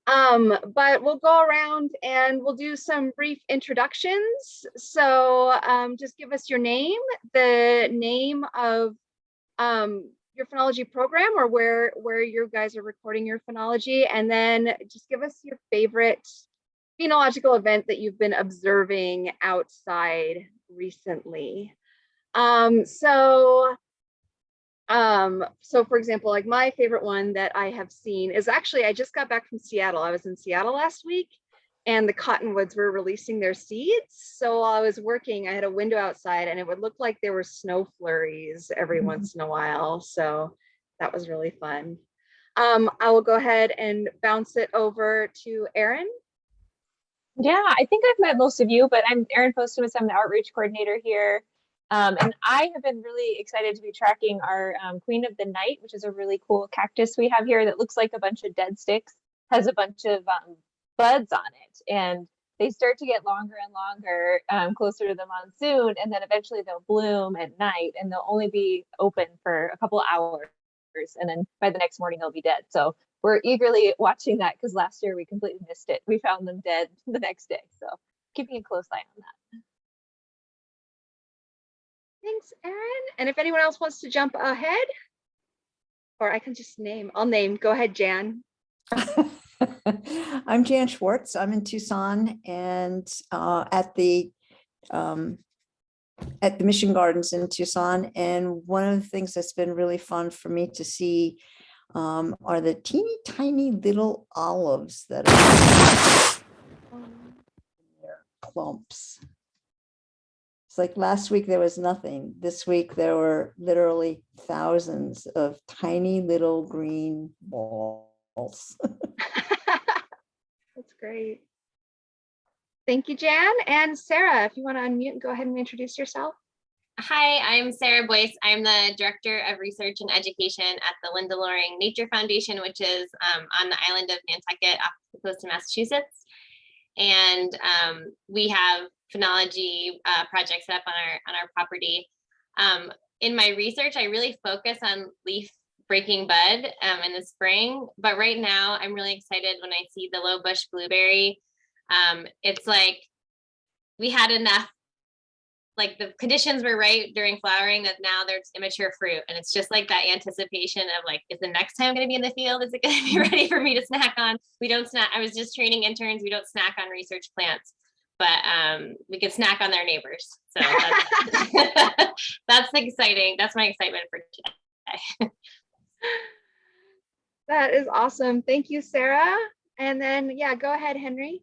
But we'll go around and we'll do some brief introductions. So just give us your name, the name of your phenology program, or where you guys are recording your phenology, and then just give us your favorite phenological event that you've been observing outside recently. So for example, like my favorite one that I have seen is actually, I just got back from Seattle. I was in Seattle last week, and the cottonwoods were releasing their seeds. So while I was working, I had a window outside, and it would look like there were snow flurries every once in a while. So that was really fun. I will go ahead and bounce it over to Erin. Yeah, I think I've met most of you, but I'm Erin Postumus. I'm the outreach coordinator here. And I have been really excited to be tracking our Queen of the Night, which is a really cool cactus we have here that looks like a bunch of dead sticks, has a bunch of buds on it. And they start to get longer and longer closer to the monsoon. And then eventually they'll bloom at night, and they'll only be open for a couple hours. And then by the next morning, they'll be dead. So we're eagerly watching that, because last year we completely missed it. We found them dead the next day. So keeping a close eye on that. Thanks, Erin. And if anyone else wants to jump ahead, or I can just name, I'll name. Go ahead, Jan. I'm Jan Schwartz. I'm in Tucson, and at the Mission Gardens in Tucson. And one of the things that's been really fun for me to see are the teeny tiny little olives that are clumps. It's like last week there was nothing. This week there were literally thousands of tiny little green balls. That's great. Thank you, Jan. And Sarah, if you want to unmute and go ahead and introduce yourself. Hi, I'm Sarah Boyce. I'm the Director of Research and Education at the Linda Loring Nature Foundation, which is on the island of Nantucket off the coast of Massachusetts. And we have phenology projects set up on our property. In my research, I really focus on leaf breaking bud in the spring, but right now I'm really excited when I see the low bush blueberry. It's like we had enough, like the conditions were right during flowering, that now there's immature fruit, and it's just like that anticipation of like, is the next time going to be in the field? Is it going to be ready for me to snack on? We don't snack. I was just training interns. We don't snack on research plants, but we can snack on their neighbors. So that's, that's exciting. That's my excitement for today. That is awesome. Thank you, Sarah. And then, yeah, go ahead, Henry.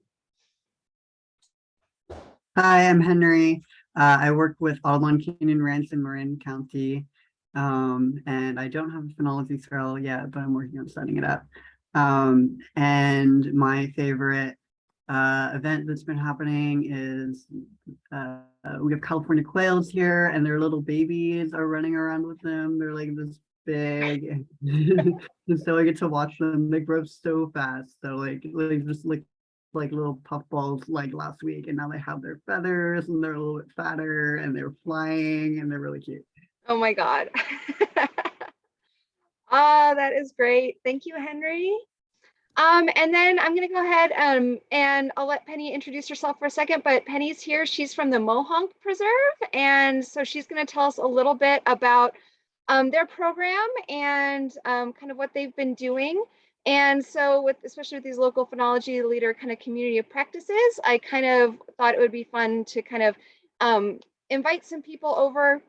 Hi, I'm Henry. I work with Audubon Canyon Ranch in Marin County, and I don't have a phenology scale yet, but I'm working on setting it up. And my favorite event that's been happening is we have California quails here, and their little babies are running around with them. They're like this big, and so I get to watch them. They grow so fast. So like just like little puffballs like last week, and now they have their feathers and they're a little bit fatter and they're flying and they're really cute. Oh my God. Oh, that is great. Thank you, Henry. And then I'm going to go ahead and I'll let Penny introduce herself for a second, but Penny's here. She's from the Mohonk Preserve. And so she's going to tell us a little bit about their program and kind of what they've been doing. And so especially with these local phenology leader kind of community of practices, I kind of thought it would be fun to kind of invite some people over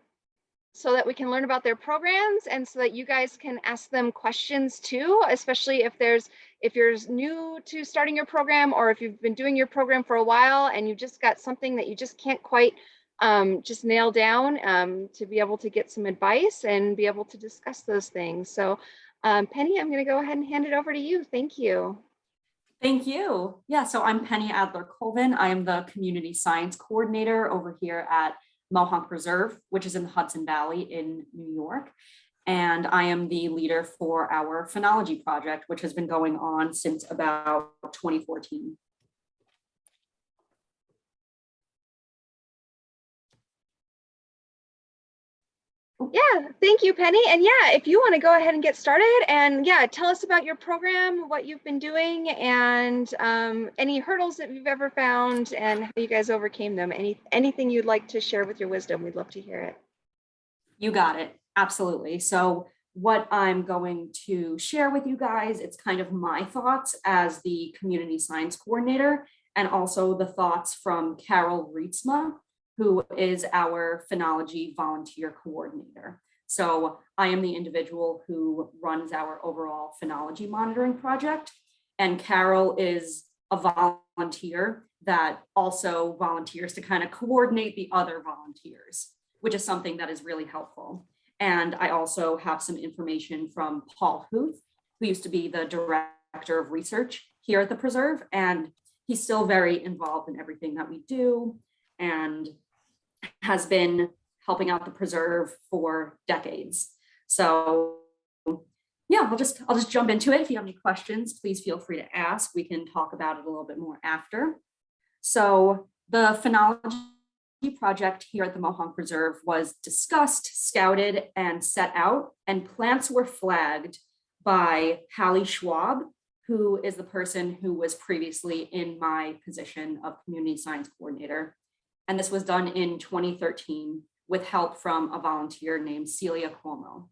so that we can learn about their programs, and so that you guys can ask them questions too, especially if you're new to starting your program, or if you've been doing your program for a while and you just got something that you just can't quite just nail down, to be able to get some advice and be able to discuss those things. So Penny, I'm going to go ahead and hand it over to you. Thank you. Thank you. Yeah, so I'm Penny Adler-Colvin. I am the community science coordinator over here at Mohonk Preserve, which is in the Hudson Valley in New York. And I am the leader for our phenology project, which has been going on since about 2014. Yeah, thank you, Penny. And yeah, if you want to go ahead and get started and yeah, tell us about your program, what you've been doing, and any hurdles that you've ever found and how you guys overcame them. Anything you'd like to share with your wisdom, we'd love to hear it. You got it. Absolutely. So what I'm going to share with you guys, it's kind of my thoughts as the community science coordinator, and also the thoughts from Carol Rietzma, who is our Phenology volunteer coordinator. So I am the individual who runs our overall Phenology monitoring project, and Carol is a volunteer that also volunteers to kind of coordinate the other volunteers, which is something that is really helpful. And I also have some information from Paul Huth, who used to be the director of research here at the preserve, and he's still very involved in everything that we do and has been helping out the preserve for decades. So yeah, I'll just jump into it. If you have any questions, please feel free to ask. We can talk about it a little bit more after. So the Phenology project here at the Mohonk Preserve was discussed, scouted, and set out, and plants were flagged by Hallie Schwab, who is the person who was previously in my position of community science coordinator. And this was done in 2013 with help from a volunteer named Celia Cuomo.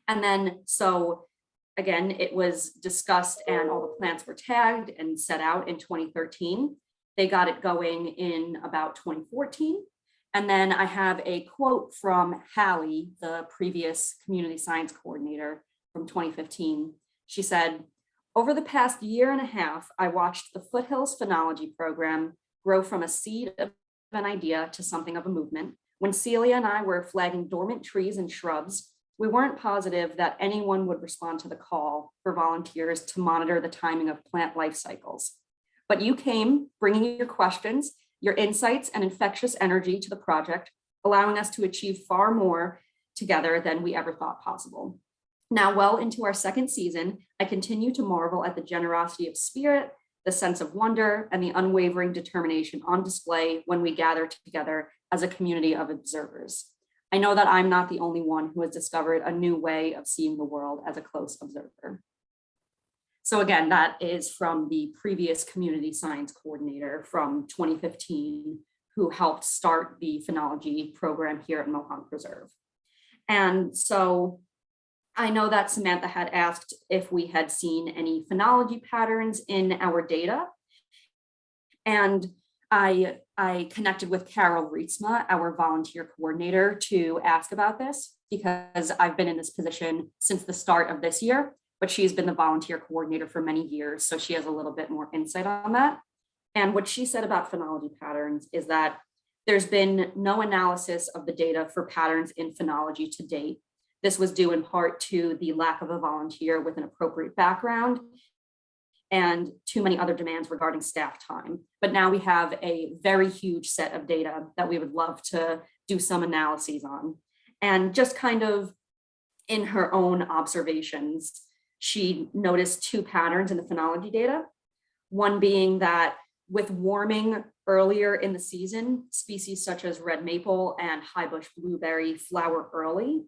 And then, so again, it was discussed and all the plants were tagged and set out in 2013. They got it going in about 2014. And then I have a quote from Hallie, the previous community science coordinator from 2015. She said, "Over the past year and a half, I watched the Foothills Phenology program grow from a seed of an idea to something of a movement. When Celia and I were flagging dormant trees and shrubs, we weren't positive that anyone would respond to the call for volunteers to monitor the timing of plant life cycles. But you came, bringing your questions, your insights, and infectious energy to the project, allowing us to achieve far more together than we ever thought possible. Now, well into our second season, I continue to marvel at the generosity of spirit, the sense of wonder, and the unwavering determination on display when we gather together as a community of observers. I know that I'm not the only one who has discovered a new way of seeing the world as a close observer." So again, that is from the previous community science coordinator from 2015, who helped start the Phenology program here at Mohonk Preserve. And so I know that Samantha had asked if we had seen any phenology patterns in our data. And I connected with Carol Rietzma, our volunteer coordinator, to ask about this because I've been in this position since the start of this year, but she's been the volunteer coordinator for many years, so she has a little bit more insight on that. And what she said about phenology patterns is that there's been no analysis of the data for patterns in phenology to date. This was due in part to the lack of a volunteer with an appropriate background and too many other demands regarding staff time. But now we have a very huge set of data that we would love to do some analyses on. And just kind of in her own observations, she noticed two patterns in the phenology data. One being that with warming earlier in the season, species such as red maple and highbush blueberry flower early,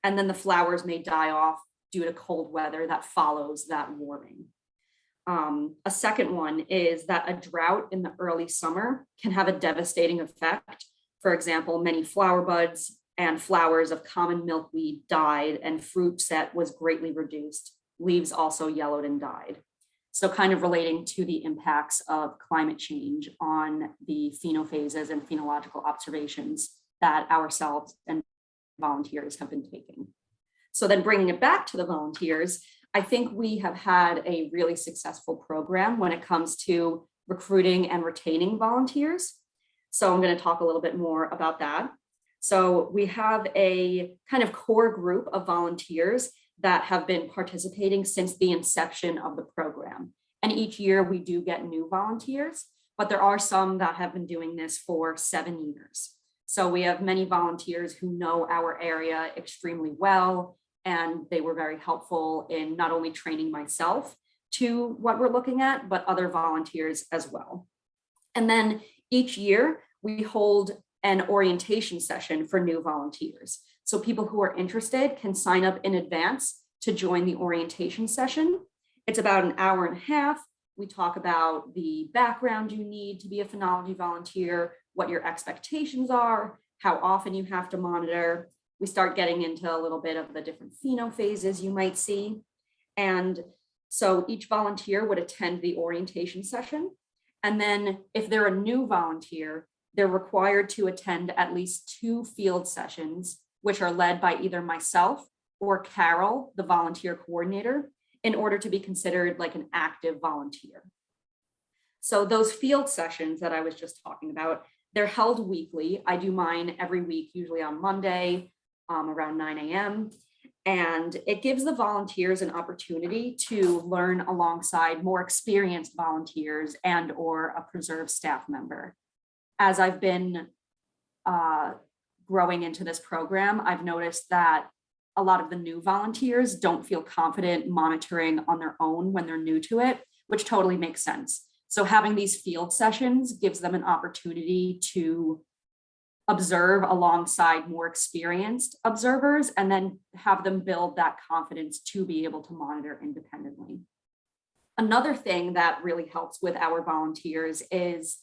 and then the flowers may die off due to cold weather that follows that warming. A second one is that a drought in the early summer can have a devastating effect. For example, many flower buds and flowers of common milkweed died and fruit set was greatly reduced. Leaves also yellowed and died. So kind of relating to the impacts of climate change on the phenophases and phenological observations that ourselves and volunteers have been taking. So then bringing it back to the volunteers, I think we have had a really successful program when it comes to recruiting and retaining volunteers. So I'm going to talk a little bit more about that. So we have a kind of core group of volunteers that have been participating since the inception of the program. And each year we do get new volunteers, but there are some that have been doing this for 7 years. So we have many volunteers who know our area extremely well, and they were very helpful in not only training myself to what we're looking at, but other volunteers as well. And then each year we hold an orientation session for new volunteers. So people who are interested can sign up in advance to join the orientation session. It's about an hour and a half. We talk about the background you need to be a phenology volunteer, what your expectations are, how often you have to monitor. We start getting into a little bit of the different pheno phases you might see. And so each volunteer would attend the orientation session. And then if they're a new volunteer, they're required to attend at least 2 field sessions, which are led by either myself or Carol, the volunteer coordinator, in order to be considered like an active volunteer. So those field sessions that I was just talking about, they're held weekly. I do mine every week, usually on Monday around 9 a.m. And it gives the volunteers an opportunity to learn alongside more experienced volunteers and or a preserve staff member. As I've been growing into this program, I've noticed that a lot of the new volunteers don't feel confident monitoring on their own when they're new to it, which totally makes sense. So having these field sessions gives them an opportunity to observe alongside more experienced observers and then have them build that confidence to be able to monitor independently. Another thing that really helps with our volunteers is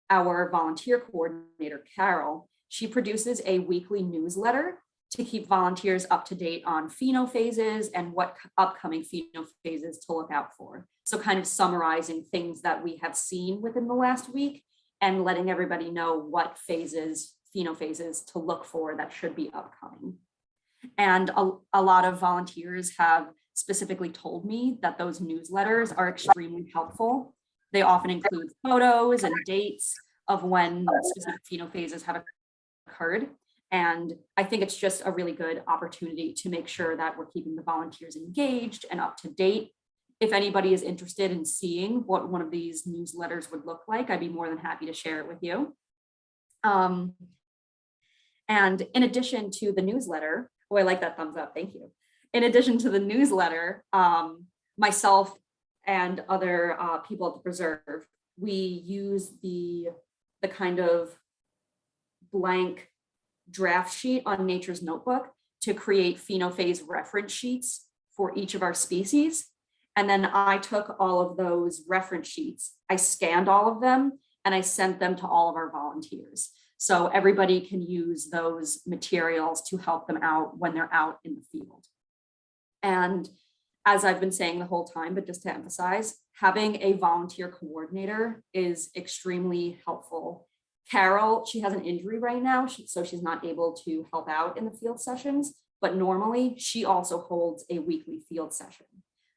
our volunteer coordinator, Carol. She produces a weekly newsletter to keep volunteers up to date on pheno phases and what upcoming pheno phases to look out for. So kind of summarizing things that we have seen within the last week and letting everybody know what phases, pheno phases to look for that should be upcoming. And a lot of volunteers have specifically told me that those newsletters are extremely helpful. They often include photos and dates of when specific pheno phases have occurred. And I think it's just a really good opportunity to make sure that we're keeping the volunteers engaged and up to date. If anybody is interested in seeing what one of these newsletters would look like, I'd be more than happy to share it with you. And in addition to the newsletter, oh, I like that thumbs up, thank you. In addition to the newsletter, myself and other people at the Preserve, we use the kind of blank draft sheet on Nature's Notebook to create phenophase reference sheets for each of our species. And then I took all of those reference sheets, I scanned all of them, and I sent them to all of our volunteers. So everybody can use those materials to help them out when they're out in the field. And as I've been saying the whole time, but just to emphasize, having a volunteer coordinator is extremely helpful. Carol, she has an injury right now, so she's not able to help out in the field sessions, but normally she also holds a weekly field session.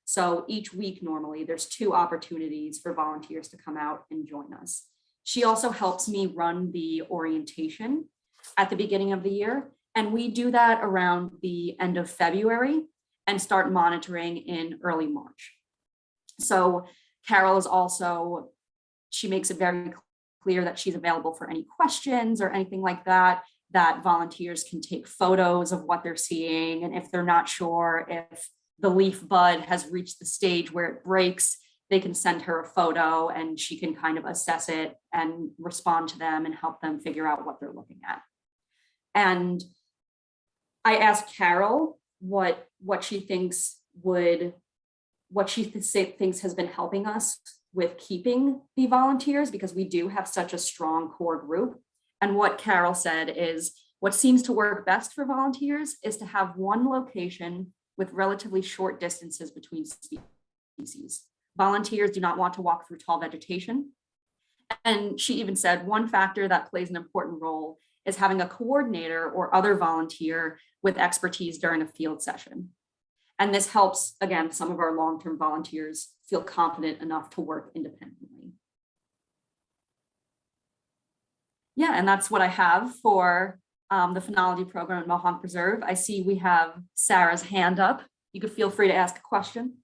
So each week, normally there's 2 opportunities for volunteers to come out and join us. She also helps me run the orientation at the beginning of the year. And we do that around the end of February and start monitoring in early March. So Carol is also, she makes it very clear that she's available for any questions or anything like that, that volunteers can take photos of what they're seeing. And if they're not sure if the leaf bud has reached the stage where it breaks, they can send her a photo and she can kind of assess it and respond to them and help them figure out what they're looking at. And I asked Carol what she thinks thinks has been helping us with keeping the volunteers, because we do have such a strong core group. And what Carol said is what seems to work best for volunteers is to have one location with relatively short distances between species. Volunteers do not want to walk through tall vegetation. And she even said one factor that plays an important role is having a coordinator or other volunteer with expertise during a field session. And this helps, again, some of our long-term volunteers feel confident enough to work independently. Yeah, and that's what I have for the Phenology program at Mohonk Preserve. I see we have Sarah's hand up. You could feel free to ask a question.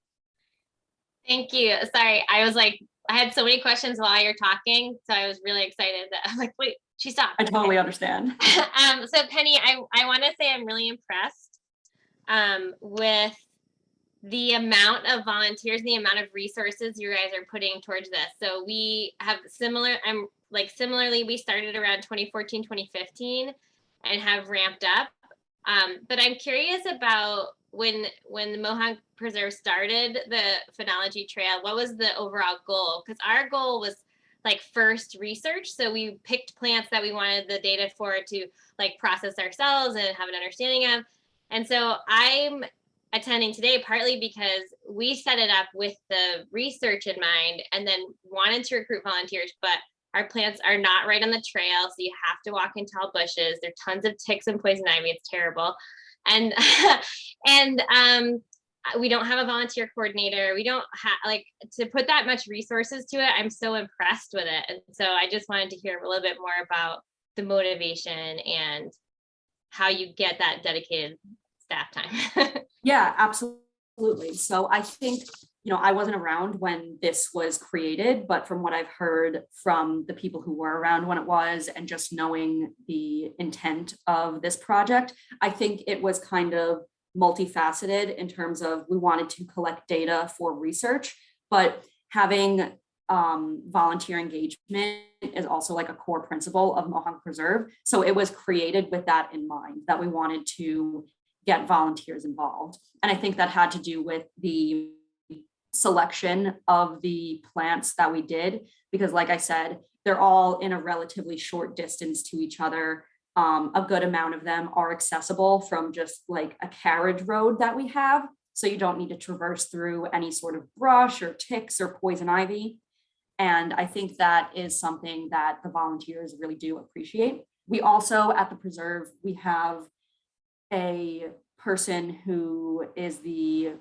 Thank you. Sorry, I was like, I had so many questions while you're talking, so I was really excited that I'm like, wait, she stopped. I totally understand. So Penny, I want to say I'm really impressed with the amount of volunteers and the amount of resources you guys are putting towards this. So we have similarly, we started around 2014, 2015 and have ramped up. But I'm curious about when the Mohonk Preserve started the Phenology Trail, what was the overall goal? Because our goal was like first research. So we picked plants that we wanted the data for to like process ourselves and have an understanding of. And so I'm attending today partly because we set it up with the research in mind and then wanted to recruit volunteers, but our plants are not right on the trail, so you have to walk in tall bushes. There are tons of ticks and poison ivy. It's terrible. And we don't have a volunteer coordinator. We don't have like to put that much resources to it. I'm so impressed with it. And so I just wanted to hear a little bit more about the motivation and how you get that dedicated staff time. Yeah, absolutely. So I think, I wasn't around when this was created, but from what I've heard from the people who were around when it was, and just knowing the intent of this project, I think it was kind of multifaceted in terms of we wanted to collect data for research, but having volunteer engagement is also like a core principle of Mohonk Preserve. So it was created with that in mind, that we wanted to get volunteers involved. And I think that had to do with the selection of the plants that we did, because like I said, they're all in a relatively short distance to each other. A good amount of them are accessible from just like a carriage road that we have. So you don't need to traverse through any sort of brush or ticks or poison ivy. And I think that is something that the volunteers really do appreciate. We also at the preserve, we have a person who is the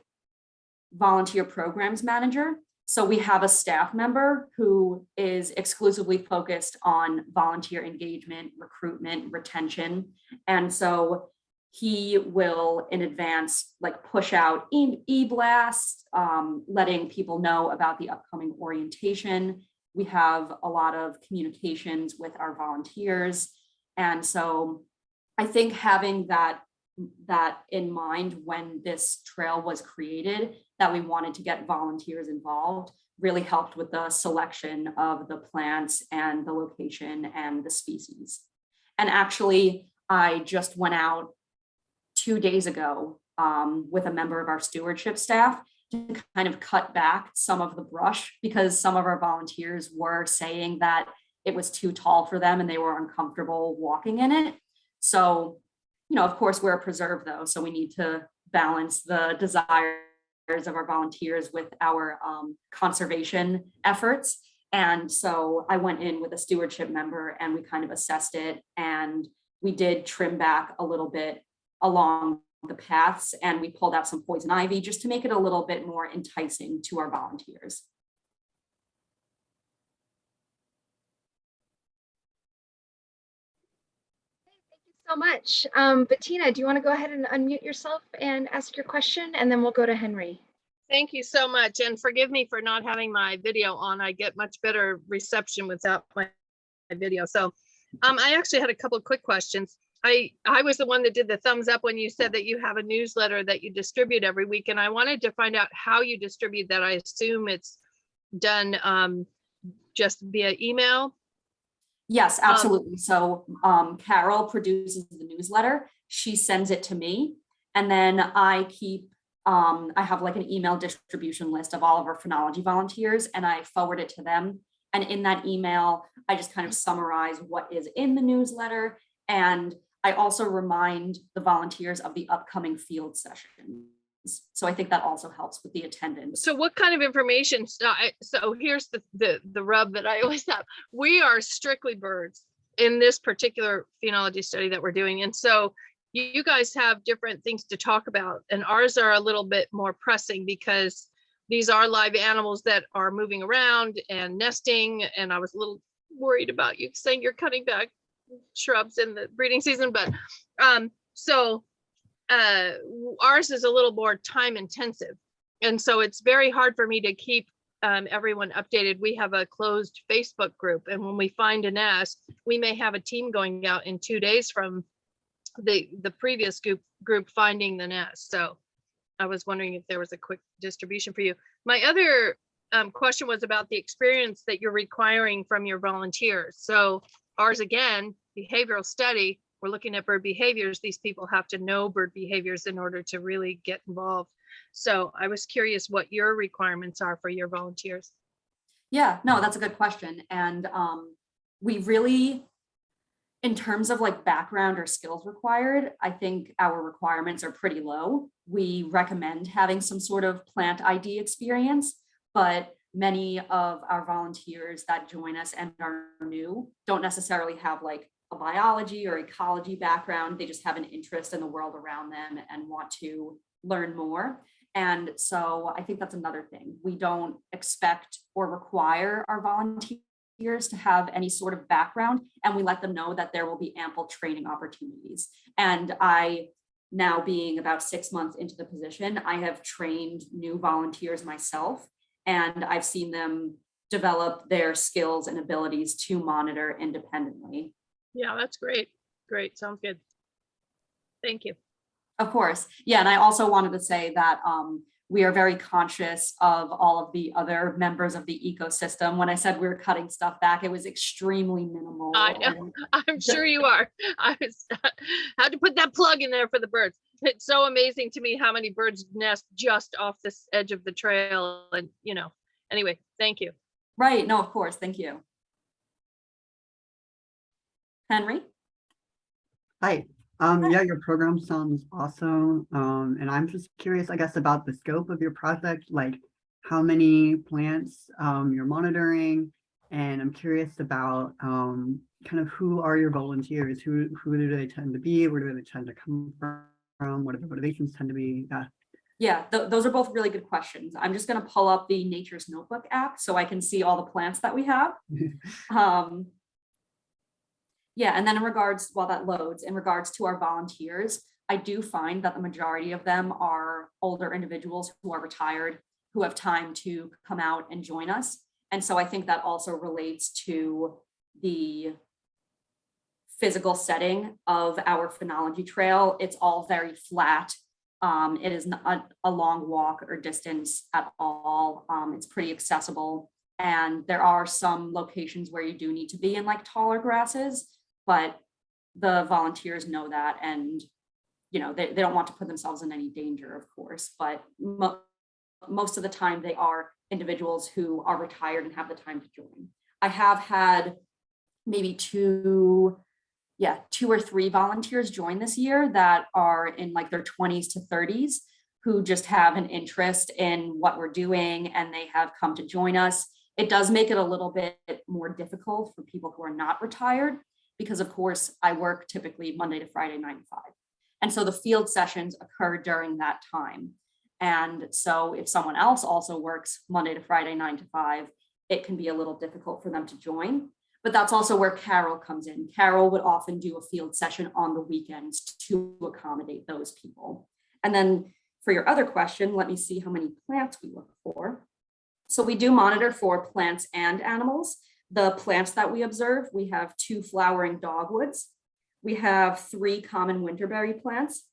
volunteer programs manager. So we have a staff member who is exclusively focused on volunteer engagement, recruitment, retention. And so he will in advance like push out e-blasts, letting people know about the upcoming orientation. We have a lot of communications with our volunteers. And so I think having that in mind when this trail was created, that we wanted to get volunteers involved, really helped with the selection of the plants and the location and the species. And actually, I just went out 2 days ago with a member of our stewardship staff to kind of cut back some of the brush, because some of our volunteers were saying that it was too tall for them and they were uncomfortable walking in it. So, of course, we're a preserve though, so we need to balance the desires of our volunteers with our conservation efforts. And so I went in with a stewardship member and we kind of assessed it, and we did trim back a little bit along the paths, and we pulled out some poison ivy just to make it a little bit more enticing to our volunteers. So much. Bettina, do you want to go ahead and unmute yourself and ask your question, and then we'll go to Henry. Thank you so much, and forgive me for not having my video on. I get much better reception without my video. So I actually had a couple of quick questions. I was the one that did the thumbs up when you said that you have a newsletter that you distribute every week, and I wanted to find out how you distribute that. I assume it's done just via email. Yes, absolutely. So Carol produces the newsletter. She sends it to me, and then I keep, I have like an email distribution list of all of our phenology volunteers, and I forward it to them. And in that email, I just kind of summarize what is in the newsletter. And I also remind the volunteers of the upcoming field sessions. So I think that also helps with the attendance. So what kind of information? So here's the rub that I always have. We are strictly birds in this particular phenology study that we're doing. And so you guys have different things to talk about, and ours are a little bit more pressing because these are live animals that are moving around and nesting. And I was a little worried about you saying you're cutting back shrubs in the breeding season, but ours is a little more time intensive. And so it's very hard for me to keep everyone updated. We have a closed Facebook group, and when we find a nest, we may have a team going out in 2 days from the previous group finding the nest. So I was wondering if there was a quick distribution for you. My other question was about the experience that you're requiring from your volunteers. So ours, again, behavioral study, we're looking at bird behaviors, these people have to know bird behaviors in order to really get involved. So I was curious what your requirements are for your volunteers. Yeah, no, that's a good question. And we really, in terms of like background or skills required, I think our requirements are pretty low. We recommend having some sort of plant ID experience, but many of our volunteers that join us and are new don't necessarily have like a biology or ecology background. They just have an interest in the world around them and want to learn more. And so I think that's another thing. We don't expect or require our volunteers to have any sort of background, and we let them know that there will be ample training opportunities. And I, now being about 6 months into the position, I have trained new volunteers myself, and I've seen them develop their skills and abilities to monitor independently. Yeah, that's great. Great. Sounds good. Thank you. Of course. Yeah. And I also wanted to say that we are very conscious of all of the other members of the ecosystem. When I said we were cutting stuff back, it was extremely minimal. I know. I'm sure you are. I was had to put that plug in there for the birds. It's so amazing to me how many birds nest just off this edge of the trail. And, you know, anyway, thank you. Right. No, of course. Thank you. Henry? Hi. Yeah, your program sounds awesome. And I'm just curious, I guess, about the scope of your project, like how many plants you're monitoring. And I'm curious about kind of who are your volunteers? Who do they tend to be? Where do they tend to come from? What do their motivations tend to be? Yeah, those are both really good questions. I'm just going to pull up the Nature's Notebook app so I can see all the plants that we have. Yeah, and then in regards, while that loads, in regards to our volunteers, I do find that the majority of them are older individuals who are retired, who have time to come out and join us. And so I think that also relates to the physical setting of our Phenology trail. It's all very flat. It is not a long walk or distance at all. It's pretty accessible. And there are some locations where you do need to be in like taller grasses, but the volunteers know that, and you know they don't want to put themselves in any danger, of course, but most of the time they are individuals who are retired and have the time to join. I have had maybe two or three volunteers join this year that are in like their 20s to 30s, who just have an interest in what we're doing and they have come to join us. It does make it a little bit more difficult for people who are not retired, because of course I work typically Monday to Friday, 9 to 5. And so the field sessions occur during that time. And so if someone else also works Monday to Friday, 9 to 5, it can be a little difficult for them to join. But that's also where Carol comes in. Carol would often do a field session on the weekends to accommodate those people. And then for your other question, let me see how many plants we look for. So we do monitor for plants and animals. The plants that we observe, we have 2 flowering dogwoods. We have 3 common winterberry plants.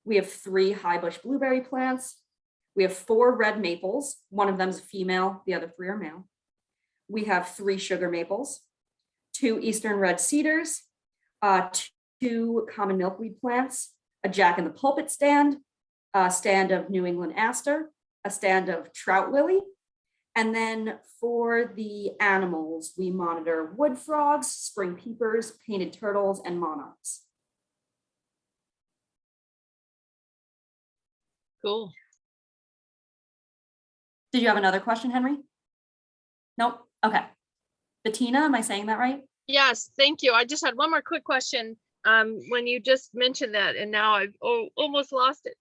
We have 3 high bush blueberry plants. We have 4 red maples. One of them is female, the other 3 are male. We have 3 sugar maples, 2 eastern red cedars, 2 common milkweed plants, a jack in the pulpit stand, a stand of New England aster, a stand of trout lily. And then for the animals, we monitor wood frogs, spring peepers, painted turtles, and monarchs. Cool. Did you have another question, Henry? Nope. Okay. Bettina, am I saying that right? Yes, thank you. I just had one more quick question. When you just mentioned that, and now I've almost lost it.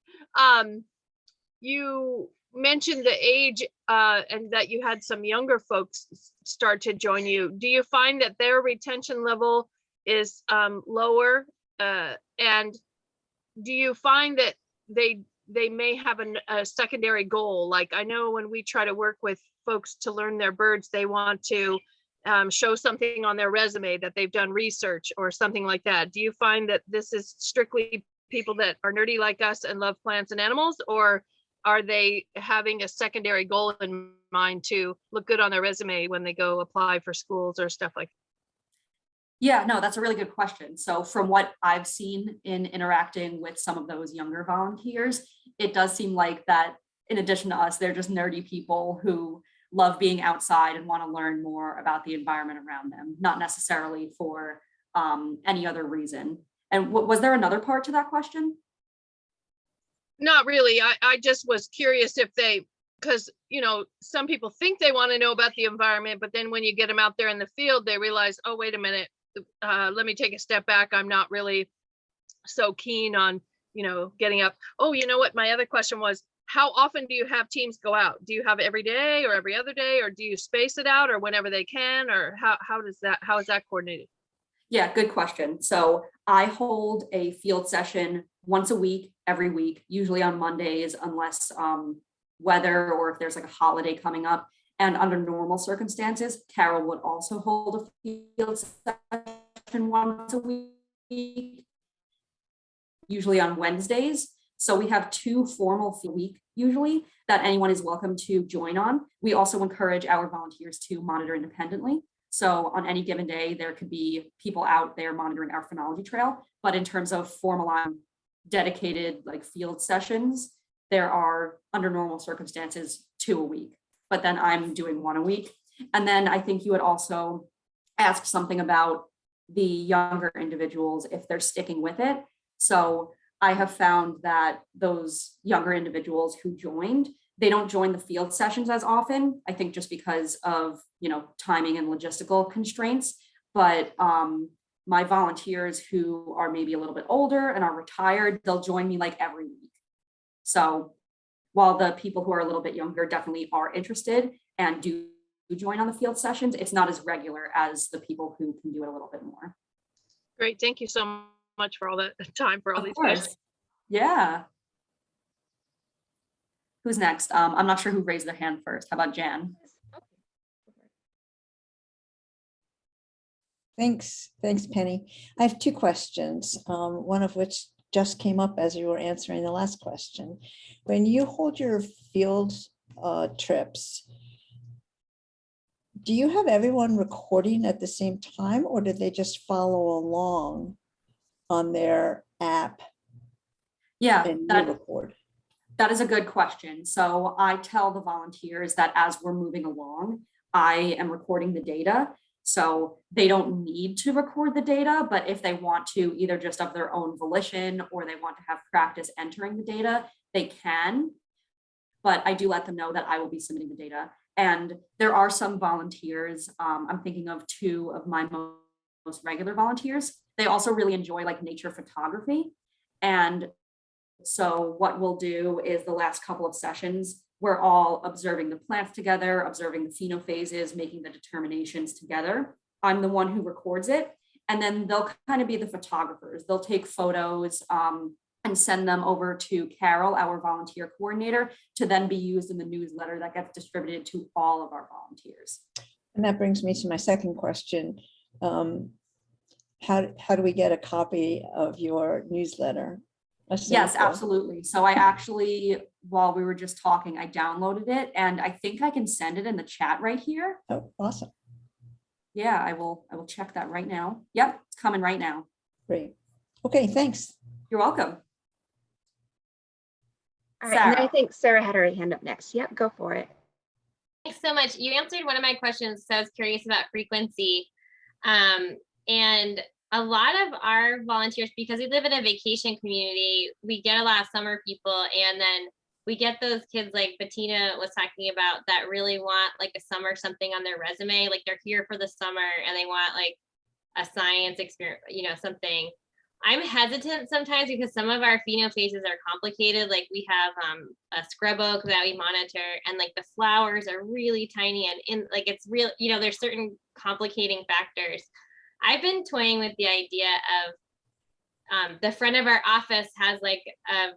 You mentioned the age and that you had some younger folks start to join you. Do you find that their retention level is lower? And do you find that they may have a secondary goal? Like I know when we try to work with folks to learn their birds, they want to show something on their resume that they've done research or something like that. Do you find that this is strictly people that are nerdy like us and love plants and animals, or are they having a secondary goal in mind to look good on their resume when they go apply for schools or stuff like that? Yeah, no, that's a really good question. So from what I've seen in interacting with some of those younger volunteers, it does seem like that in addition to us, they're just nerdy people who love being outside and want to learn more about the environment around them, not necessarily for any other reason. And was there another part to that question? Not really. I just was curious if they, because, you know, some people think they want to know about the environment, but then when you get them out there in the field, they realize, oh, wait a minute, let me take a step back. I'm not really so keen on, you know, getting up. Oh, you know what? My other question was, how often do you have teams go out? Do you have every day or every other day, or do you space it out or whenever they can, or how is that coordinated? Yeah, good question. So I hold a field session once a week, every week, usually on Mondays, unless weather or if there's like a holiday coming up. And under normal circumstances, Carol would also hold a field session once a week, usually on Wednesdays. So we have 2 formal field week usually that anyone is welcome to join on. We also encourage our volunteers to monitor independently. So on any given day, there could be people out there monitoring our phenology trail. But in terms of formalized, dedicated like field sessions, there are under normal circumstances 2 a week, but then I'm doing 1 a week. And then I think you would also ask something about the younger individuals if they're sticking with it. So I have found that those younger individuals who joined, they don't join the field sessions as often, I think just because of, you know, timing and logistical constraints. But my volunteers who are maybe a little bit older and are retired, they'll join me like every week. So while the people who are a little bit younger definitely are interested and do join on the field sessions, it's not as regular as the people who can do it a little bit more. Great. Thank you so much for all that time for all Of these course. questions. Yeah. Who's next? I'm not sure who raised their hand first. How about Jan? Thanks, Penny. I have 2 questions, one of which just came up as you were answering the last question. When you hold your field trips, do you have everyone recording at the same time, or do they just follow along on their app Yeah, and you record? that is a good question. So I tell the volunteers that as we're moving along, I am recording the data. So they don't need to record the data, but if they want to, either just of their own volition or they want to have practice entering the data, they can. But I do let them know that I will be submitting the data. And there are some volunteers, I'm thinking of 2 of my most regular volunteers. They also really enjoy like nature photography. And so what we'll do is the last couple of sessions, we're all observing the plants together, observing the phenophases, making the determinations together. I'm the one who records it. And then they'll kind of be the photographers. They'll take photos and send them over to Carol, our volunteer coordinator, to then be used in the newsletter that gets distributed to all of our volunteers. And that brings me to my second question. How do we get a copy of your newsletter? Yes, absolutely. So I actually, while we were just talking, I downloaded it and I think I can send it in the chat right here. Oh, awesome. Yeah, I will check that right now. Yep, it's coming right now. Great. Okay, thanks. You're welcome. All right, and then I Sarah. think Sarah had her hand up next. Yep, go for it. Thanks so much. You answered one of my questions. So I was curious about frequency. And a lot of our volunteers, because we live in a vacation community, we get a lot of summer people, and then we get those kids like Bettina was talking about that really want like a summer something on their resume, like they're here for the summer and they want like a science experience, you know, something. I'm hesitant sometimes because some of our phenophases are complicated. Like we have a scrub oak that we monitor, and like the flowers are really tiny, and in like it's real, you know, there's certain complicating factors. I've been toying with the idea of the front of our office has like a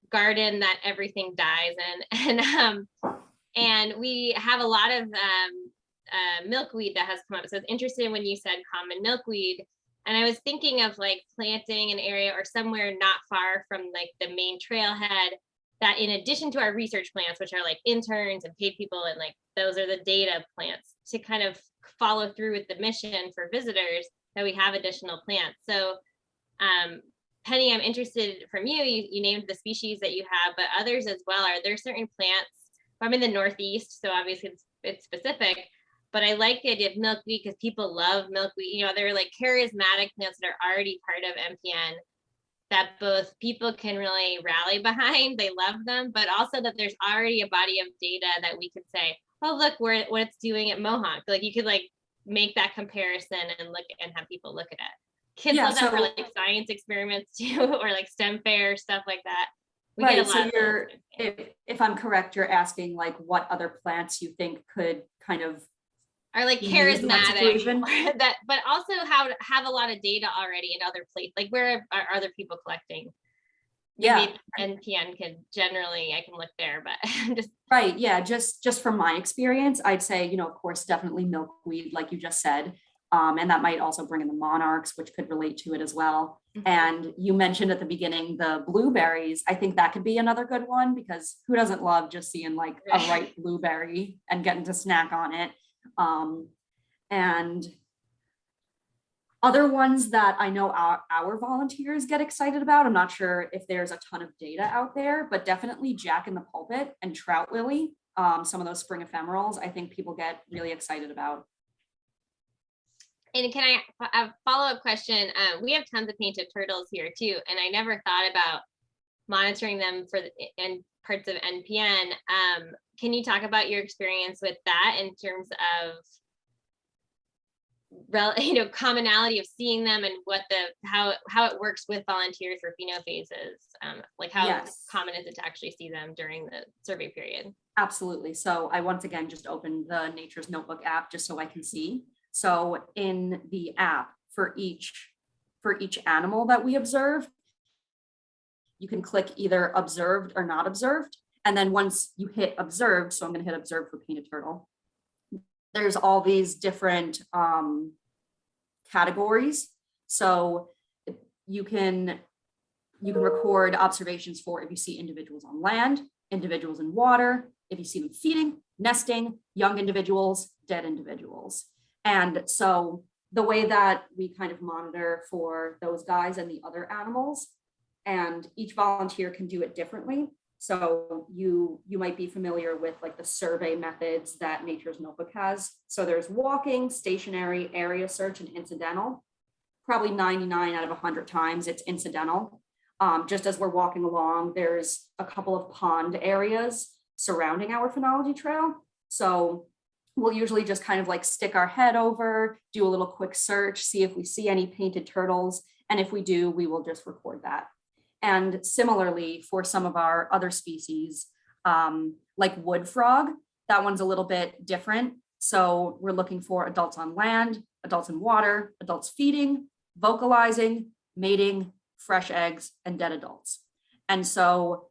garden that everything dies in, and we have a lot of milkweed that has come up. So it's interesting when you said common milkweed, and I was thinking of like planting an area or somewhere not far from like the main trailhead that, in addition to our research plants, which are like interns and paid people, and like those are the data plants, to kind of follow through with the mission for visitors, that we have additional plants. So Penny, I'm interested from you, you named the species that you have, but others as well. Are there certain plants? I'm in the Northeast, so obviously it's specific, but I like the idea of milkweed because people love milkweed. You know, they're like charismatic plants that are already part of NPN that both people can really rally behind. They love them, but also that there's already a body of data that we could say, oh, look, what it's doing at Mohonk. Like you could like make that comparison and look and have people look at it. Kids love that for like science experiments too, or like STEM fair, stuff like that. We right, so you're, if I'm correct, you're asking like what other plants you think could kind of are like charismatic that, but also have a lot of data already in other places. Like where are other people collecting? Yeah, NPN can generally, I can look there, but just right. Yeah, just from my experience, I'd say, you know, of course, definitely milkweed, like you just said. And that might also bring in the monarchs, which could relate to it as well. Mm-hmm. And you mentioned at the beginning the blueberries. I think that could be another good one because who doesn't love just seeing like a ripe blueberry and getting to snack on it. And other ones that I know our volunteers get excited about, I'm not sure if there's a ton of data out there, but definitely Jack in the Pulpit and Trout Lily, some of those spring ephemerals, I think people get really excited about. And can I have a follow-up question? We have tons of painted turtles here too, and I never thought about monitoring them for and parts of NPN. Can you talk about your experience with that in terms of commonality of seeing them and what how it works with volunteers for phenophases? Like how common is it to actually see them during the survey period? Absolutely. So I once again just opened the Nature's Notebook app just so I can see. So in the app for each animal that we observe, you can click either observed or not observed. And then once you hit observed, so I'm going to hit observed for painted turtle, there's all these different categories. So you can record observations for if you see individuals on land, individuals in water, if you see them feeding, nesting, young individuals, dead individuals. And so the way that we kind of monitor for those guys and the other animals, and each volunteer can do it differently. So you might be familiar with like the survey methods that Nature's Notebook has. So there's walking, stationary, area search, and incidental. Probably 99 out of 100 times it's incidental. Just as we're walking along, there's a couple of pond areas surrounding our phenology trail. So we'll usually just kind of like stick our head over, do a little quick search, see if we see any painted turtles. And if we do, we will just record that. And similarly, for some of our other species, like wood frog, that one's a little bit different. So we're looking for adults on land, adults in water, adults feeding, vocalizing, mating, fresh eggs, and dead adults. And so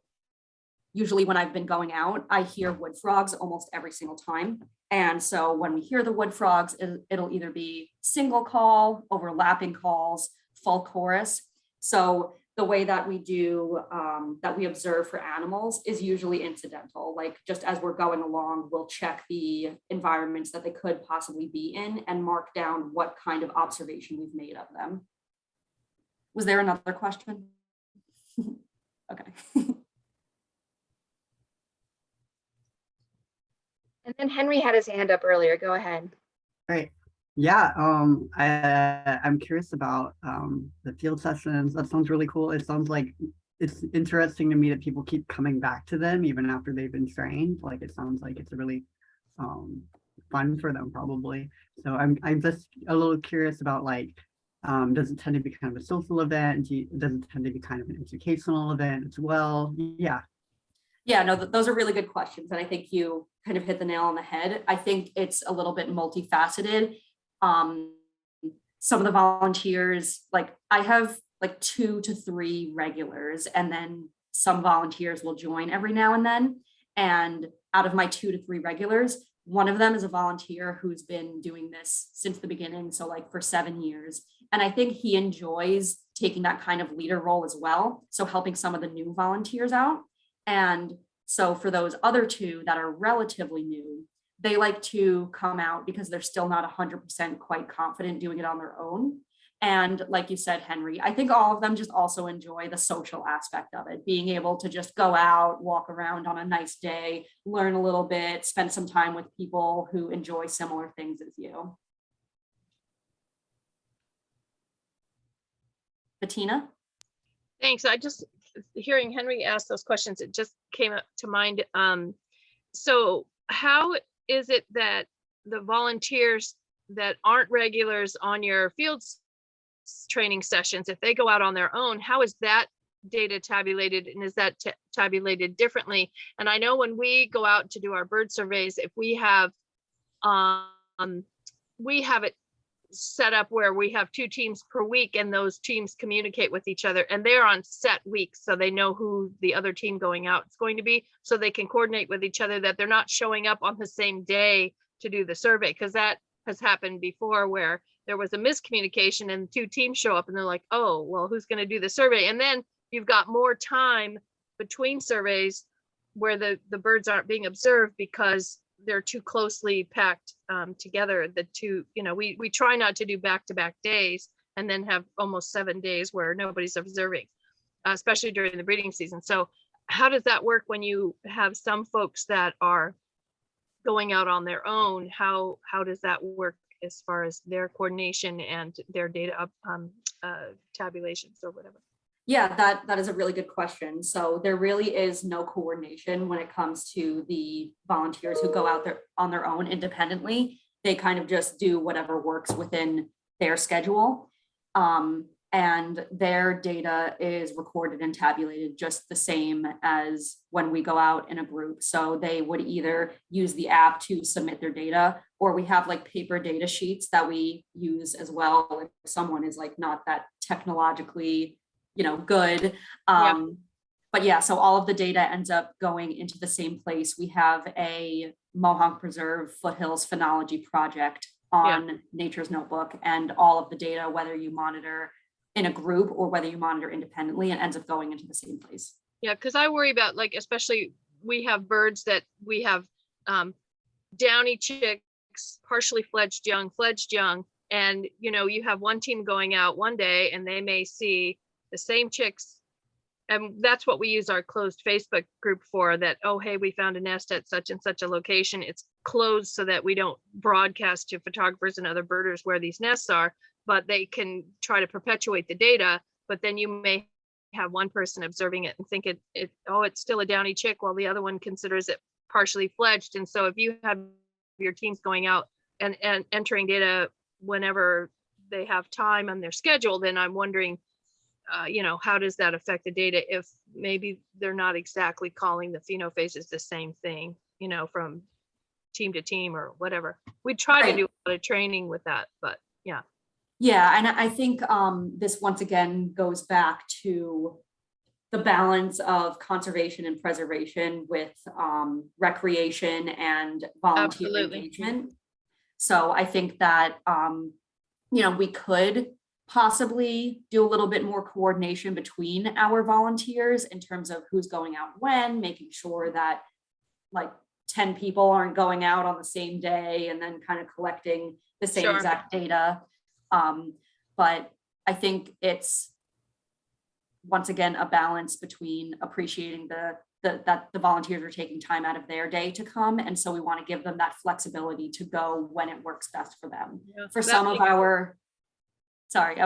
usually when I've been going out, I hear wood frogs almost every single time. And so when we hear the wood frogs, it'll either be single call, overlapping calls, full chorus. So the way that we do, that we observe for animals is usually incidental. Like just as we're going along, we'll check the environments that they could possibly be in and mark down what kind of observation we've made of them. Was there another question? Okay. And then Henry had his hand up earlier. Go ahead. Right. Yeah. I'm curious about the field sessions. That sounds really cool. It sounds like it's interesting to me that people keep coming back to them even after they've been trained. Like it sounds like it's really fun for them probably. So I'm just a little curious about like, does it tend to be kind of a social event? Does it tend to be kind of an educational event as well? Yeah. Yeah, no, those are really good questions. And I think you kind of hit the nail on the head. I think it's a little bit multifaceted. Some of the volunteers, like I have like 2 to 3 regulars, and then some volunteers will join every now and then. And out of my 2 to 3 regulars, one of them is a volunteer who's been doing this since the beginning. So like for 7 years. And I think he enjoys taking that kind of leader role as well. So helping some of the new volunteers out. And so for those other 2 that are relatively new, they like to come out because they're still not 100% quite confident doing it on their own. And like you said, Henry, I think all of them just also enjoy the social aspect of it, being able to just go out, walk around on a nice day, learn a little bit, spend some time with people who enjoy similar things as you. Bettina? Thanks. I just, hearing Henry ask those questions, it just came up to mind. So how is it that the volunteers that aren't regulars on your training sessions, if they go out on their own, how is that data tabulated, and is that tabulated differently? And I know when we go out to do our bird surveys, if we have it set up where we have 2 teams per week, and those teams communicate with each other, and they're on set weeks, so they know who the other team going out is going to be, so they can coordinate with each other, that they're not showing up on the same day to do the survey, because that has happened before where there was a miscommunication and 2 teams show up and they're like, oh, well, who's going to do the survey? And then you've got more time between surveys where the birds aren't being observed because they're too closely packed together. The two, we try not to do back-to-back days and then have almost 7 days where nobody's observing, especially during the breeding season. So how does that work when you have some folks that are going out on their own? How does that work as far as their coordination and their data tabulations or whatever? Yeah, that is a really good question. So there really is no coordination when it comes to the volunteers who go out there on their own independently. They kind of just do whatever works within their schedule. And their data is recorded and tabulated just the same as when we go out in a group. So they would either use the app to submit their data, or we have like paper data sheets that we use as well if someone is like not that technologically good. But yeah, so all of the data ends up going into the same place. We have a Mohonk Preserve Foothills Phenology project on Nature's Notebook, and all of the data, whether you monitor in a group or whether you monitor independently, and ends up going into the same place. Yeah, because I worry about, like, especially we have birds that we have downy chicks, partially fledged young, and you have one team going out one day and they may see the same chicks, and that's what we use our closed Facebook group for, that, oh, hey, we found a nest at such and such a location. It's closed so that we don't broadcast to photographers and other birders where these nests are, but they can try to perpetuate the data. But then you may have one person observing it and think it's still a downy chick, while the other one considers it partially fledged. And so if you have your teams going out and entering data whenever they have time on their schedule, then I'm wondering, how does that affect the data if maybe they're not exactly calling the phenophases the same thing, from team to team or whatever. We try to do a lot of training with that, but yeah. Yeah, and I think this once again goes back to the balance of conservation and preservation with recreation and volunteer engagement. So I think that, we could possibly do a little bit more coordination between our volunteers in terms of who's going out when, making sure that like 10 people aren't going out on the same day and then kind of collecting the same exact data. But I think it's, once again, a balance between appreciating that the volunteers are taking time out of their day to come. And so we want to give them that flexibility to go when it works best for them. Yeah, for some of our,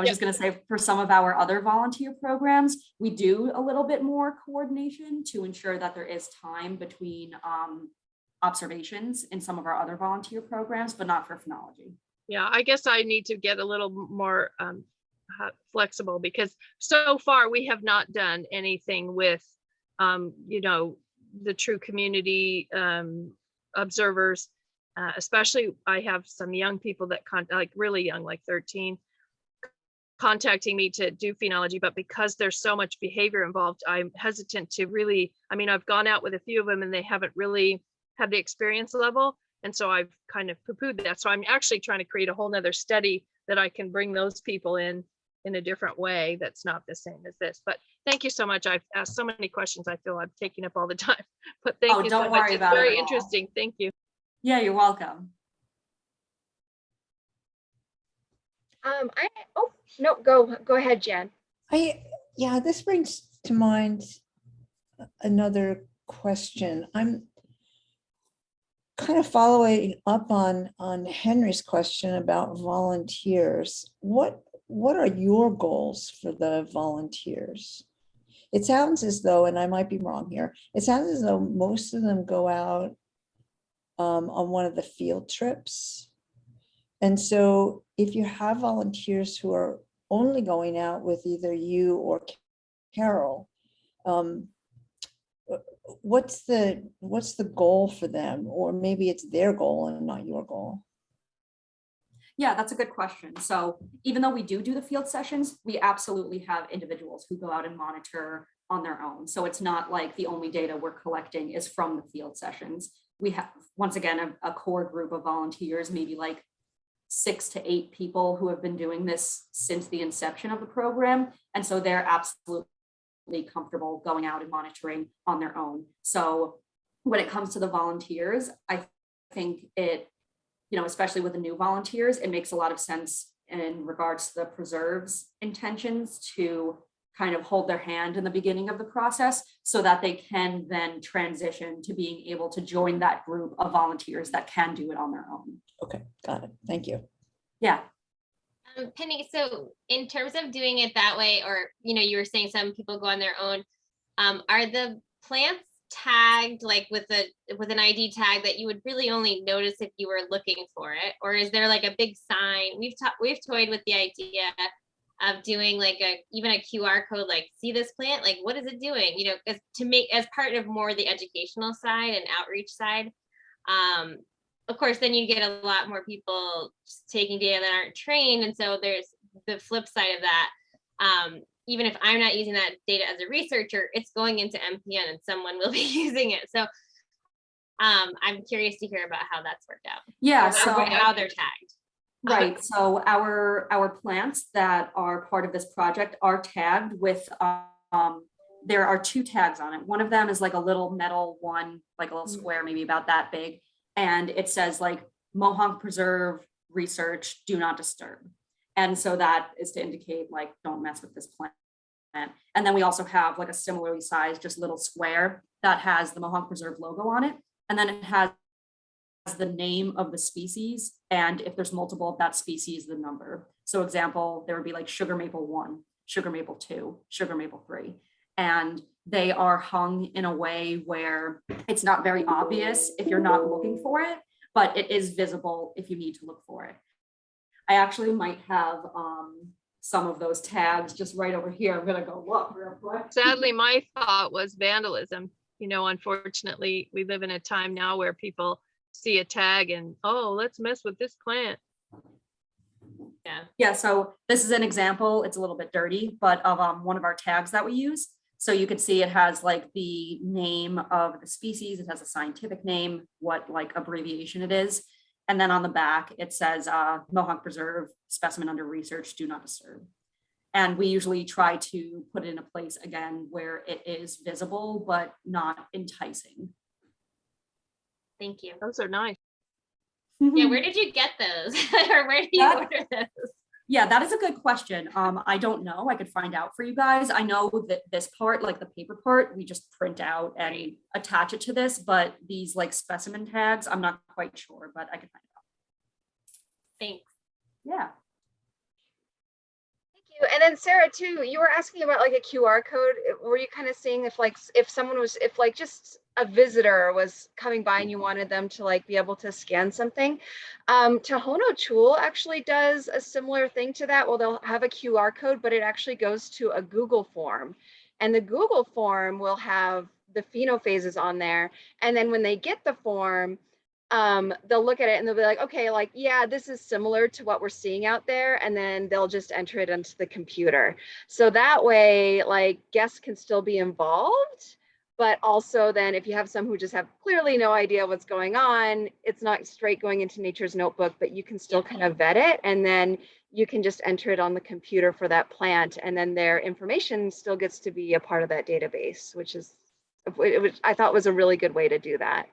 just going to say, for some of our other volunteer programs, we do a little bit more coordination to ensure that there is time between observations in some of our other volunteer programs, but not for phenology. Yeah, I guess I need to get a little more flexible, because so far we have not done anything with, the true community observers, especially I have some young people that like really young, like 13, contacting me to do phenology, but because there's so much behavior involved, I'm hesitant to really, I've gone out with a few of them and they haven't really had the experience level. And so I've kind of poo-pooed that. So I'm actually trying to create a whole nother study that I can bring those people in a different way that's not the same as this. But thank you so much. I've asked so many questions. I feel I'm taking up all the time, but thank you so much. It's very interesting. Thank you. Yeah, you're welcome. Oh, no, go ahead, Jen. Yeah, this brings to mind another question. I'm kind of following up on Henry's question about volunteers. What are your goals for the volunteers? It sounds as though, and I might be wrong here, it sounds as though most of them go out on one of the field trips. And so if you have volunteers who are only going out with either you or Carol, what's the goal for them? Or maybe it's their goal and not your goal. Yeah, that's a good question. So even though we do the field sessions, we absolutely have individuals who go out and monitor on their own. So it's not like the only data we're collecting is from the field sessions. We have, once again, a core group of volunteers, maybe like 6 to 8 people who have been doing this since the inception of the program. And so they're absolutely comfortable going out and monitoring on their own. So when it comes to the volunteers, I think it, especially with the new volunteers, it makes a lot of sense in regards to the preserve's intentions to kind of hold their hand in the beginning of the process so that they can then transition to being able to join that group of volunteers that can do it on their own. Okay, got it. Thank you. Yeah. Penny, so in terms of doing it that way, or, you were saying some people go on their own, are the plants tagged like with an ID tag that you would really only notice if you were looking for it? Or is there like a big sign? We've toyed with the idea of doing like even a QR code, like, see this plant, like, what is it doing? As part of more the educational side and outreach side. Of course, then you get a lot more people taking data that aren't trained. And so there's the flip side of that. Even if I'm not using that data as a researcher, it's going into NPN and someone will be using it. So I'm curious to hear about how that's worked out. Yeah, so how they're tagged. Right. So our plants that are part of this project are tagged with, there are 2 tags on it. One of them is like a little metal one, like a little square, maybe about that big. And it says like Mohonk Preserve Research, do not disturb. And so that is to indicate like, don't mess with this plant. And then we also have like a similarly sized, just little square that has the Mohonk Preserve logo on it. And then it has the name of the species. And if there's multiple of that species, the number. So example, there would be like sugar maple 1, sugar maple 2, sugar maple 3. And they are hung in a way where it's not very obvious if you're not looking for it, but it is visible if you need to look for it. I actually might have some of those tags just right over here. I'm gonna go look real quick. Sadly, my thought was vandalism. Unfortunately, we live in a time now where people see a tag and, oh, let's mess with this plant. Yeah, so this is an example. It's a little bit dirty, but of one of our tags that we use. So you can see it has like the name of the species. It has a scientific name, what like abbreviation it is. And then on the back, it says Mohonk Preserve, specimen under research, do not disturb. And we usually try to put it in a place again where it is visible, but not enticing. Thank you. Those are nice. Yeah, where did you get those? Or where do you order those? Yeah, that is a good question. I don't know. I could find out for you guys. I know that this part, like the paper part, we just print out and attach it to this, but these like specimen tags, I'm not quite sure, but I could find out. Thanks. Yeah. Thank you. And then Sarah, too, you were asking about like a QR code. Were you kind of seeing if someone was, if like just a visitor was coming by and you wanted them to like be able to scan something? Tohono Tool actually does a similar thing to that. Well, they'll have a QR code, but it actually goes to a Google form, and the Google form will have the phenophases on there. And then when they get the form, they'll look at it and they'll be like, okay, like, yeah, this is similar to what we're seeing out there. And then they'll just enter it into the computer. So that way, like, guests can still be involved, but also then if you have some who just have clearly no idea what's going on, it's not straight going into Nature's Notebook, but you can still kind of vet it. And then you can just enter it on the computer for that plant. And then their information still gets to be a part of that database, which I thought was a really good way to do that.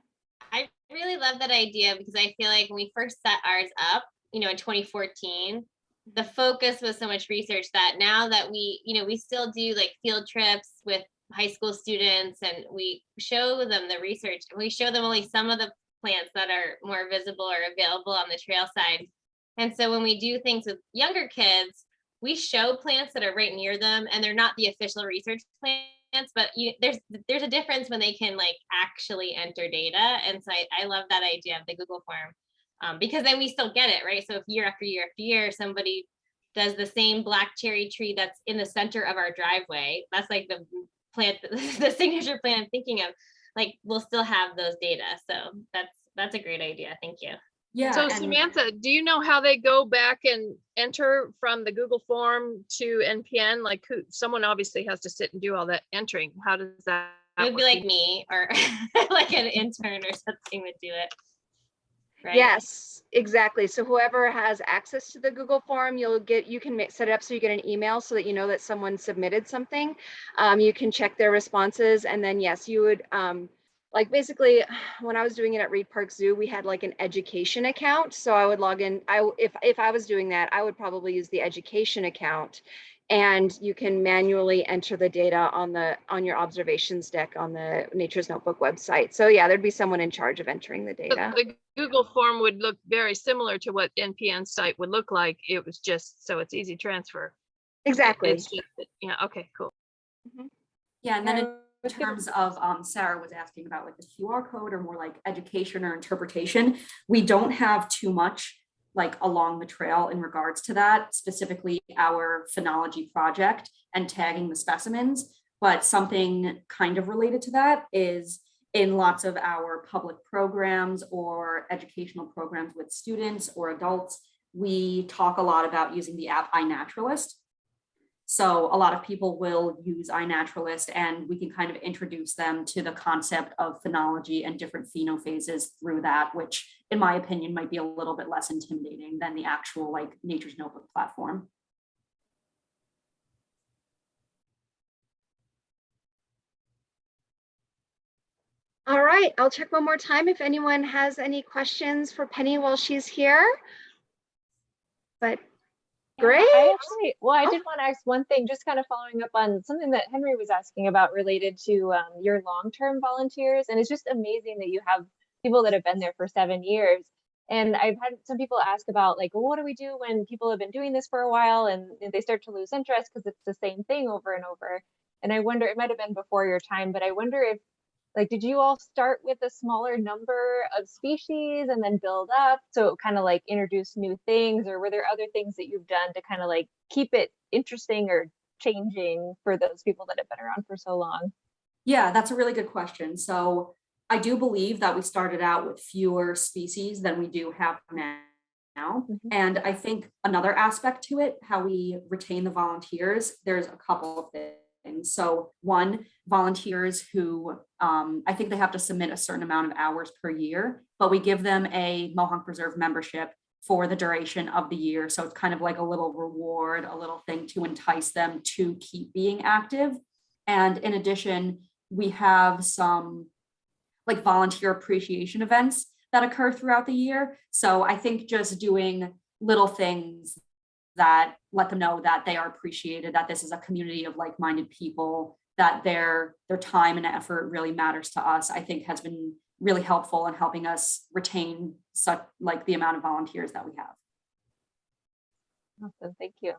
I really love that idea because I feel like when we first set ours up, in 2014, the focus was so much research that now that we, we still do like field trips with high school students and we show them the research. We show them only some of the plants that are more visible or available on the trail side. And so when we do things with younger kids, we show plants that are right near them and they're not the official research plants, but there's a difference when they can like actually enter data. And so I love that idea of the Google form, because then we still get it, right? So if year after year after year, somebody does the same black cherry tree that's in the center of our driveway, that's like the plant, the signature plant I'm thinking of, like we'll still have those data. So that's a great idea. Thank you. Yeah. So and- Samantha, do you know how they go back and enter from the Google form to NPN? Like someone obviously has to sit and do all that entering. How does that It would be work? like me or like an intern or something would do it. Right? Yes, exactly. So whoever has access to the Google form, you can set it up so you get an email so that you know that someone submitted something. You can check their responses, and then yes, you would like basically when I was doing it at Reed Park Zoo, we had like an education account. So I would log in. If I was doing that, I would probably use the education account, and you can manually enter the data on your observations deck on the Nature's Notebook website. So yeah, there'd be someone in charge of entering the data. The Google form would look very similar to what NPN site would look like. It was just so it's easy transfer. Exactly. It's just, yeah. Okay, cool. Yeah, and then in was gonna- terms of Sarah was asking about like the QR code or more like education or interpretation, we don't have too much like along the trail in regards to that, specifically our phenology project and tagging the specimens. But something kind of related to that is in lots of our public programs or educational programs with students or adults, we talk a lot about using the app iNaturalist. So a lot of people will use iNaturalist and we can kind of introduce them to the concept of phenology and different phenophases through that, which in my opinion might be a little bit less intimidating than the actual like Nature's Notebook platform. All right, I'll check one more time if anyone has any questions for Penny while she's here. But great. I did want to ask one thing, just kind of following up on something that Henry was asking about related to your long-term volunteers. And it's just amazing that you have people that have been there for 7 years. And I've had some people ask about like, well, what do we do when people have been doing this for a while and they start to lose interest because it's the same thing over and over. And I wonder, it might have been before your time, but I wonder if, like, did you all start with a smaller number of species and then build up? So kind of like introduce new things, or were there other things that you've done to kind of like keep it interesting or changing for those people that have been around for so long? Yeah, that's a really good question. So I do believe that we started out with fewer species than we do have now. Mm-hmm. And I think another aspect to it, how we retain the volunteers, there's a couple of things. So one, volunteers who I think they have to submit a certain amount of hours per year, but we give them a Mohonk Preserve membership for the duration of the year. So it's kind of like a little reward, a little thing to entice them to keep being active. And in addition, we have some like volunteer appreciation events that occur throughout the year. So I think just doing little things that let them know that they are appreciated, that this is a community of like-minded people, that their time and effort really matters to us, I think has been really helpful in helping us retain such like the amount of volunteers that we have. Awesome, thank you.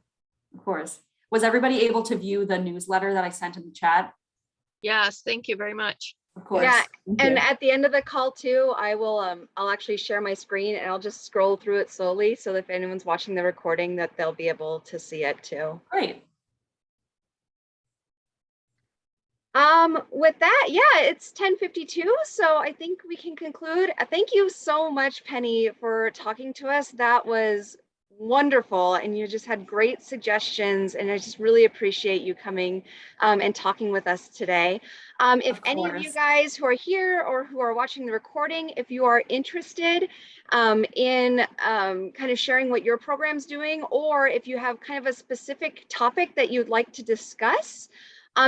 Of course. Was everybody able to view the newsletter that I sent in the chat? Yes, thank you very much. Of course. Yeah, Thank and you. at the end of the call too, I'll actually share my screen and I'll just scroll through it slowly so that if anyone's watching the recording that they'll be able to see it too. Great. With that, yeah, it's 10:52, so I think we can conclude. Thank you so much, Penny, for talking to us. That was wonderful, and you just had great suggestions, and I just really appreciate you coming and talking with us today. If any of you guys who are here or who are watching the recording, if you are interested in kind of sharing what your program's doing, or if you have kind of a specific topic that you'd like to discuss,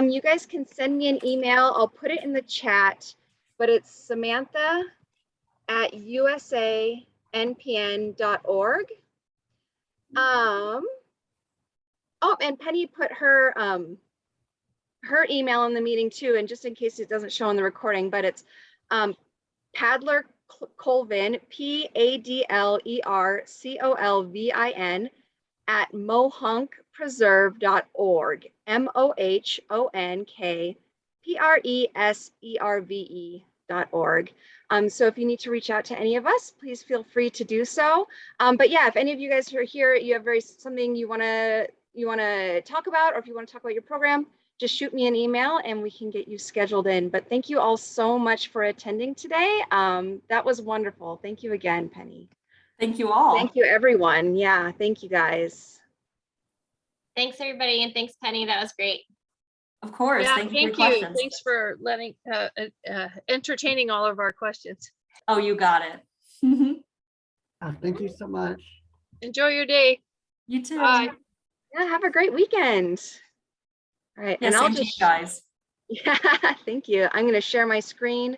you guys can send me an email. I'll put it in the chat, but it's Samantha@USA-NPN.org. Oh, and Penny put her her email in the meeting too, and just in case it doesn't show in the recording, but it's Padler Colvin, PADLERCOLVIN at mohonkpreserve.org, MOHONKPRESERVE.org. So if you need to reach out to any of us, please feel free to do so. But yeah, if any of you guys are here, you have something you want to talk about, or if you want to talk about your program, just shoot me an email and we can get you scheduled in. But thank you all so much for attending today. That was wonderful. Thank you again, Penny. Thank you all. Thank you, everyone. Yeah, thank you guys. Thanks, everybody, and thanks, Penny. That was great. Of course. Yeah, Thank you for your thank you. questions. Thanks for letting entertaining all of our questions. Oh, you got it. Thank you so much. Enjoy your day. You too. Bye. Yeah, have a great weekend. All right, Yeah, and I'll same to you just, guys. yeah, thank you. I'm going to share my screen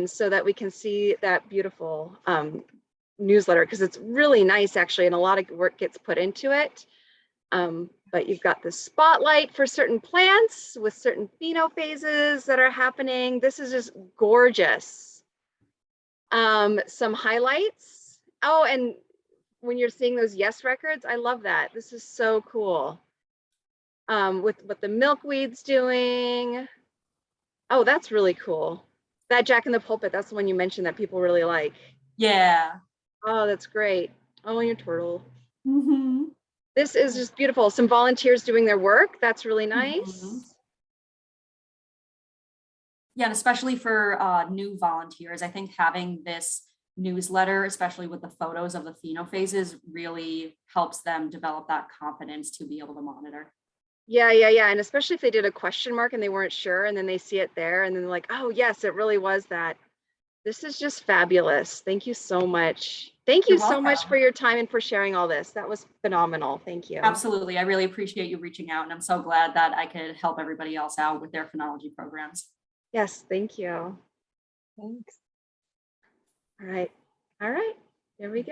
so that we can see that beautiful newsletter, because it's really nice actually, and a lot of work gets put into it. But you've got the spotlight for certain plants with certain phenophases that are happening. This is just gorgeous. Some highlights. Oh, and when you're seeing those yes records, I love that. This is so cool. With what the milkweed's doing. Oh, that's really cool. That Jack in the Pulpit, that's the one you mentioned that people really like. Yeah. Oh, that's great. Oh, and your turtle. Mhm. This is just beautiful. Some volunteers doing their work. That's really nice. Mhm. Yeah, and especially for new volunteers, I think having this newsletter, especially with the photos of the phenophases, really helps them develop that confidence to be able to monitor. Yeah. And especially if they did a question mark and they weren't sure, and then they see it there and then they're like, oh yes, it really was that. This is just fabulous. Thank you so much. Thank you You're so much welcome. for your time and for sharing all this. That was phenomenal. Thank you. Absolutely. I really appreciate you reaching out, and I'm so glad that I could help everybody else out with their phenology programs. Yes, thank you. Thanks. All right. All right. Here we go.